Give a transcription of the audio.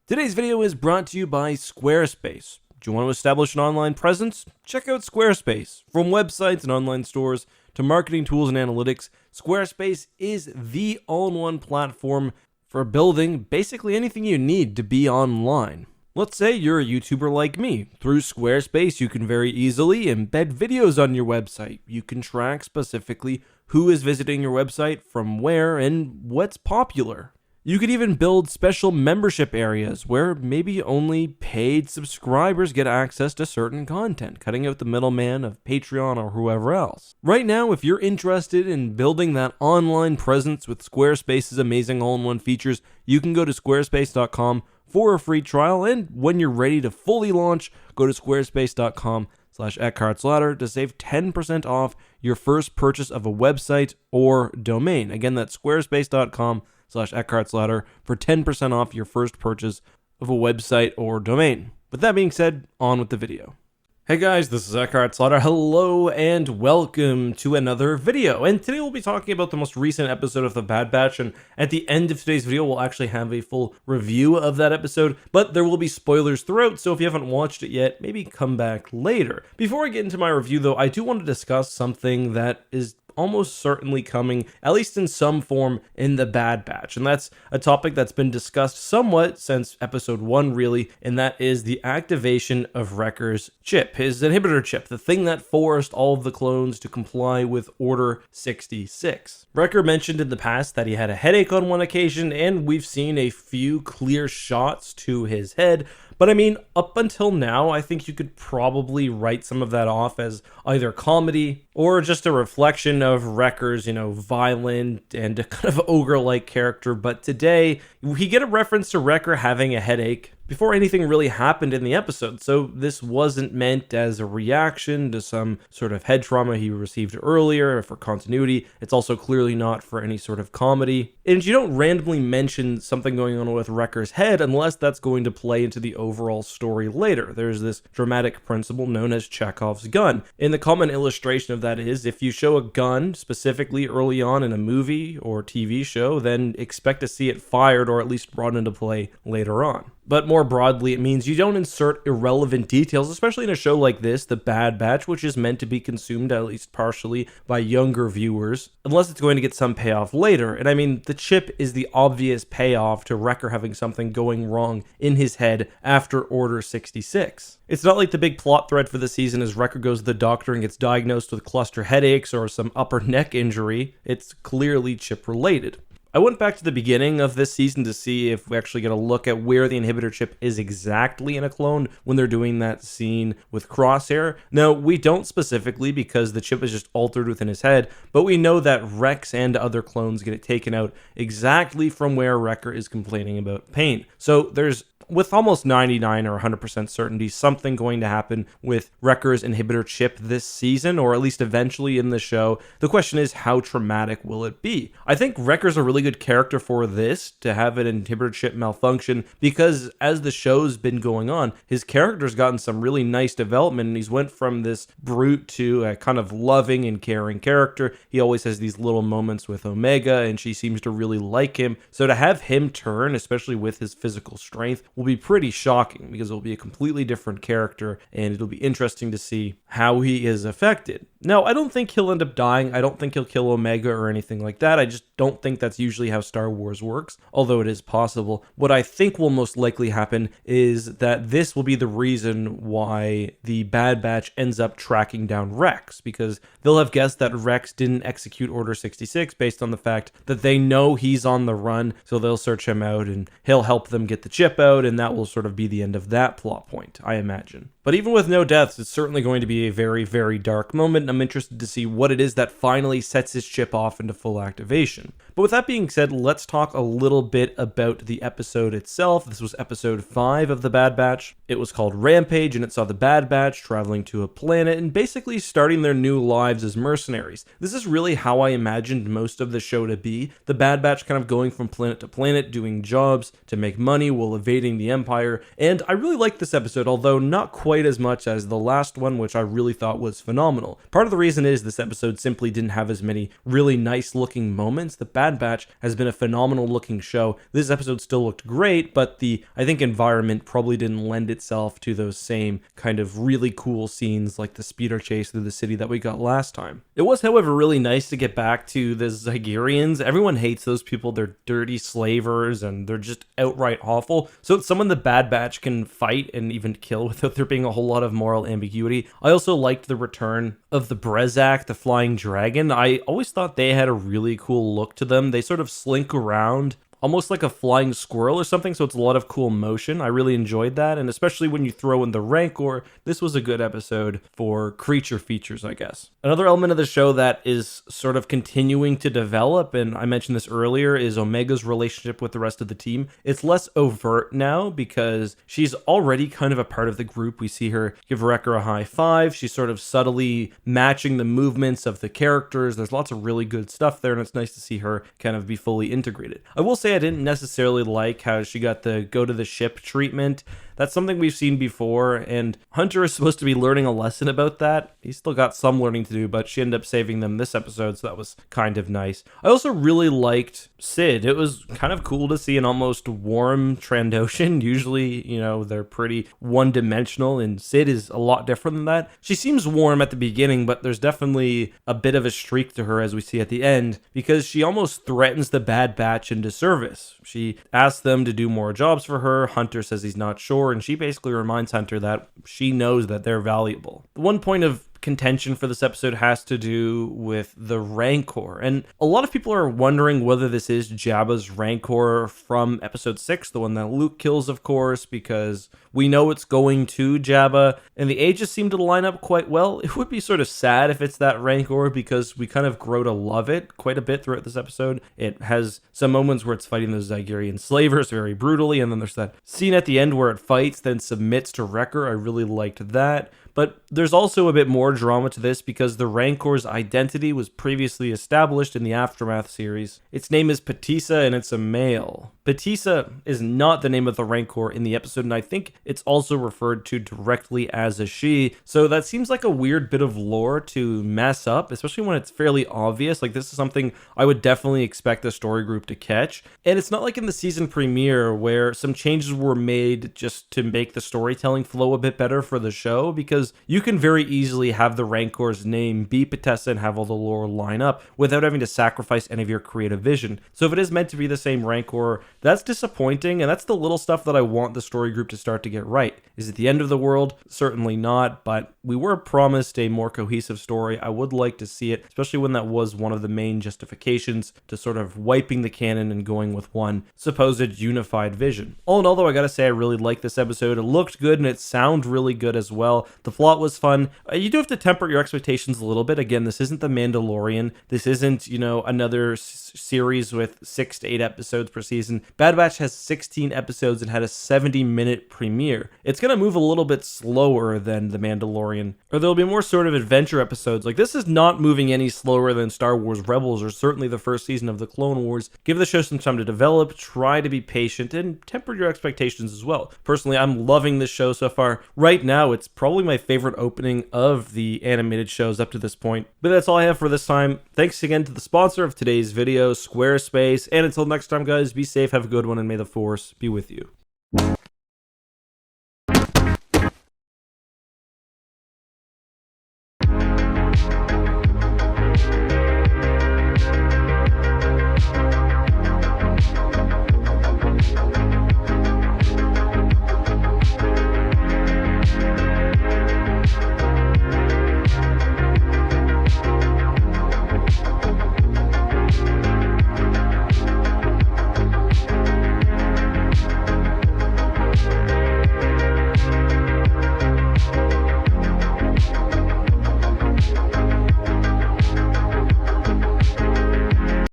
Today's video is brought to you by Squarespace. Do you want to establish an online presence? Check out Squarespace. From websites and online stores to marketing tools and analytics, Squarespace is the all-in-one platform for building basically anything you need to be online. Let's say you're a YouTuber like me. Through Squarespace, you can very easily embed videos on your website. You can track specifically who is visiting your website, from where, and what's popular. You could even build special membership areas where maybe only paid subscribers get access to certain content, cutting out the middleman of Patreon or whoever else. Right now, if you're interested in building that online presence with Squarespace's amazing all-in-one features, you can go to squarespace.com for a free trial, and when you're ready to fully launch, go to squarespace.com/EckhartsLadder to save 10% off your first purchase of a website or domain. Again, that's squarespace.com/EckhartsLadder for 10% off your first purchase of a website or domain. With that being said, on with the video. Hey guys, this is EckhartsLadder. Hello and welcome to another video. And today we'll be talking about the most recent episode of The Bad Batch, and at the end of today's video we'll actually have a full review of that episode, but there will be spoilers throughout, so if you haven't watched it yet, maybe come back later. Before I get into my review though, I do want to discuss something that is almost certainly coming, at least in some form, in The Bad Batch. And that's a topic that's been discussed somewhat since episode 1, really, and that is the activation of Wrecker's chip, his inhibitor chip, the thing that forced all of the clones to comply with Order 66. Wrecker mentioned in the past that he had a headache on one occasion, and we've seen a few clear shots to his head. But I mean, up until now, I think you could probably write some of that off as either comedy or just a reflection of Wrecker's, violent and kind of ogre-like character. But today, we get a reference to Wrecker having a headache before anything really happened in the episode, so this wasn't meant as a reaction to some sort of head trauma he received earlier for continuity. It's also clearly not for any sort of comedy. And you don't randomly mention something going on with Wrecker's head unless that's going to play into the overall story later. There's this dramatic principle known as Chekhov's gun. And the common illustration of that is if you show a gun specifically early on in a movie or TV show, then expect to see it fired or at least brought into play later on. But more broadly, it means you don't insert irrelevant details, especially in a show like this, The Bad Batch, which is meant to be consumed at least partially by younger viewers, unless it's going to get some payoff later. And I mean, the chip is the obvious payoff to Wrecker having something going wrong in his head after Order 66. It's not like the big plot thread for the season is Wrecker goes to the doctor and gets diagnosed with cluster headaches or some upper neck injury. It's clearly chip related. I went back to the beginning of this season to see if we actually get a look at where the inhibitor chip is exactly in a clone when they're doing that scene with Crosshair. Now, we don't specifically because the chip is just altered within his head, but we know that Rex and other clones get it taken out exactly from where Wrecker is complaining about pain. So there's, with almost 99 or 100% certainty, something going to happen with Wrecker's inhibitor chip this season, or at least eventually in the show. The question is, how traumatic will it be? I think Wrecker's a really good character for this, to have an inhibitor chip malfunction, because as the show's been going on, his character's gotten some really nice development, and he's went from this brute to a kind of loving and caring character. He always has these little moments with Omega, and she seems to really like him. So to have him turn, especially with his physical strength, will be pretty shocking, because it'll be a completely different character, and it'll be interesting to see how he is affected. Now, I don't think he'll end up dying. I don't think he'll kill Omega or anything like that. I just don't think that's usually how Star Wars works, although it is possible. What I think will most likely happen is that this will be the reason why the Bad Batch ends up tracking down Rex, because they'll have guessed that Rex didn't execute Order 66 based on the fact that they know he's on the run, so they'll search him out and he'll help them get the chip out, and that will sort of be the end of that plot point, I imagine. But even with no deaths, it's certainly going to be a very, very dark moment, and I'm interested to see what it is that finally sets his chip off into full activation. But with that being said, let's talk a little bit about the episode itself. This was episode 5 of The Bad Batch. It was called Rampage, and it saw the Bad Batch traveling to a planet and basically starting their new lives as mercenaries. This is really how I imagined most of the show to be. The Bad Batch kind of going from planet to planet, doing jobs to make money while evading the Empire. And I really liked this episode, although not quite quite as much as the last one, which I really thought was phenomenal. Part of the reason is this episode simply didn't have as many really nice looking moments. The Bad Batch has been a phenomenal looking show. This episode still looked great, but I think environment probably didn't lend itself to those same kind of really cool scenes like the speeder chase through the city that we got last time. It was, however, really nice to get back to the Zygerians. Everyone hates those people. They're dirty slavers and they're just outright awful. So it's someone the Bad Batch can fight and even kill without there being a whole lot of moral ambiguity. I also liked the return of the Brezak, the flying dragon. I always thought they had a really cool look to them. They sort of slink around almost like a flying squirrel or something, so it's a lot of cool motion. I really enjoyed that, and especially when you throw in the Rancor, this was a good episode for creature features, I guess. Another element of the show that is sort of continuing to develop, and I mentioned this earlier, is Omega's relationship with the rest of the team. It's less overt now because she's already kind of a part of the group. We see her give Wrecker a high five. She's sort of subtly matching the movements of the characters. There's lots of really good stuff there, and it's nice to see her kind of be fully integrated. I will say I didn't necessarily like how she got the go to the ship treatment. That's something we've seen before, and Hunter is supposed to be learning a lesson about that. He's still got some learning to do, but she ended up saving them this episode, so that was kind of nice. I also really liked Sid. It was kind of cool to see an almost warm Trandoshan. Usually, they're pretty one-dimensional, and Sid is a lot different than that. She seems warm at the beginning, but there's definitely a bit of a streak to her as we see at the end, because she almost threatens the Bad Batch into service. She asks them to do more jobs for her. Hunter says he's not sure, and she basically reminds Hunter that she knows that they're valuable. The one point of contention for this episode has to do with the Rancor, and a lot of people are wondering whether this is Jabba's Rancor from episode 6, the one that Luke kills, of course, because we know it's going to Jabba, and the ages seem to line up quite well. It would be sort of sad if it's that Rancor, because we kind of grow to love it quite a bit throughout this episode. It has some moments where it's fighting those Zygerian slavers very brutally, and then there's that scene at the end where it fights, then submits to Wrecker. I really liked that. But there's also a bit more drama to this because the Rancor's identity was previously established in the Aftermath series. Its name is Patissa, and it's a male. Patissa is not the name of the Rancor in the episode, and I think it's also referred to directly as a she. So that seems like a weird bit of lore to mess up, especially when it's fairly obvious. Like, this is something I would definitely expect the story group to catch. And it's not like in the season premiere where some changes were made just to make the storytelling flow a bit better for the show, because you can very easily have the Rancor's name be Patissa and have all the lore line up without having to sacrifice any of your creative vision. So if it is meant to be the same Rancor, that's disappointing, and that's the little stuff that I want the story group to start to get right. Is it the end of the world? Certainly not, but we were promised a more cohesive story. I would like to see it, especially when that was one of the main justifications to sort of wiping the canon and going with one supposed unified vision. All in all, though, I gotta say I really liked this episode. It looked good and it sounded really good as well. The plot was fun. You do have to temper your expectations a little bit. Again, this isn't The Mandalorian. This isn't, another series with 6 to 8 episodes per season. Bad Batch has 16 episodes and had a 70-minute premiere. It's going to move a little bit slower than The Mandalorian, or there'll be more sort of adventure episodes. Like, this is not moving any slower than Star Wars Rebels or certainly the first season of the Clone Wars. Give the show some time to develop, try to be patient, and temper your expectations as well. Personally, I'm loving this show so far. Right now, it's probably my favorite opening of the animated shows up to this point. But that's all I have for this time. Thanks again to the sponsor of today's video, Squarespace, and until next time, guys, be safe, have a good one, and may the Force be with you.